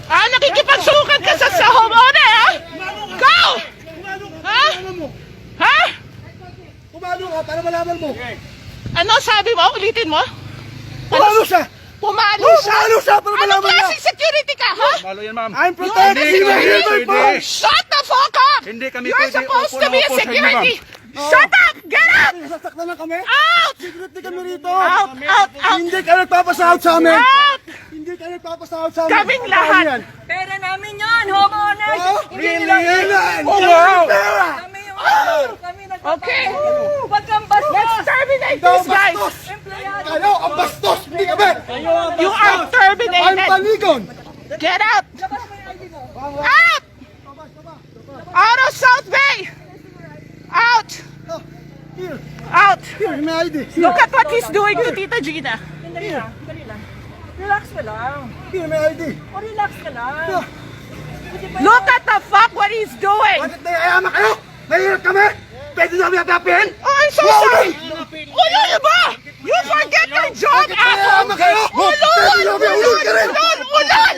Nakikipagsukat ka sa homeowner, ha? Go! Ha? Ha? Pumalo ka para malaman mo. Ano sabi mo? Ulitin mo? Pumalo siya! Pumalo siya? Pumalo siya para Anong malaman niya! klaseng security ka, ha? Malo yan, ma'am. I'm protecting Hindi my kami human pwede. force! Shut the fuck up! Hindi kami You're pwede supposed upo to na be a upo sa inyo, security! ma'am. Shut up! Get up! Nasasaktan lang kami? Out! Security kami rito! Out! Out! Out! Hindi ka nagpapasahod sa amin! Out! Hindi ka nagpapasahod sa amin! Kaming lahat. Yan. Pera namin yan, homeowners! Oh, Hindi really? nila Oh, wow! Pera! kami yung kami Okay. Huwag kang bastos! Let's terminate Ikaw this, guys! bastos! Empleyado! Kayo ang bastos! Hindi kami! You are I'm terminated! panigon! Get out! Labas mo yung ID mo! Out! Out of South Bay! Out! Oh, here, Out! here, may ID. Look at what he's doing to Tita Gina. Dali lang, dali lang. Relax ka lang. Here, may ID. O relax ka lang. Look at the fuck what he's doing! Bakit naiayama kayo? Mahirap kami? Pwede nyo kami hapapihin? Oh, I'm so sorry! Ulo ba? You forget your job, asshole! Naiayama kayo? Pwede nyo kami ulol ka rin? Ulan!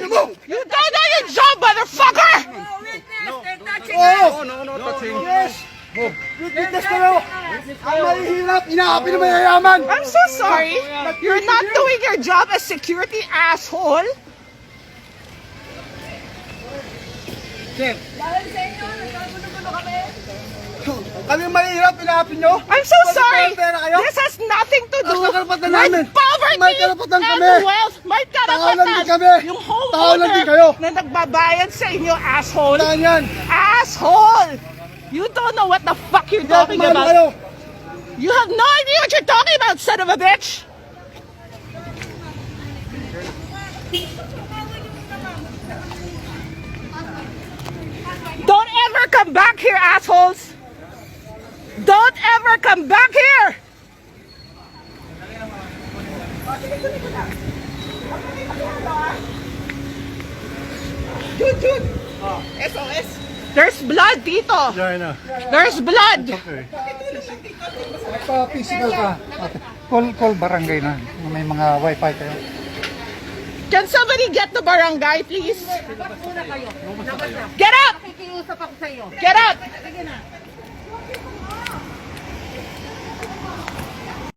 You don't know your job, motherfucker! Oh, witness! They're touching Oo! No, no, touching. Yes! Witness kayo! Ang mahihirap, inaapi na mayayaman! I'm so sorry. You're not doing your job as security, asshole. Sir, Dahil sa inyo, nagkagulo-gulo kami. kami ang mahihirap, inaapi nyo? I'm so sorry. Pera kayo? This has nothing to do Ang karapatan with namin. poverty May karapatan and kami. wealth. May Tao lang din karapatan. kami. Yung Tao lang din homeowner kayo. na nagbabayad sa inyo, asshole. Saan yan? Asshole! You don't know what the fuck you're talking Kumano kayo? about. You have no idea what you're talking about, son of a bitch. Don't ever come back here, assholes. Don't ever come back here. Dude. SOS. There's blood dito. There's blood. Physical ka. Okay. Call barangay na. May mga wifi kayo. Can somebody get the barangay, please? Get up! Nakikiusap ako sa iyo. Get up! Sige na.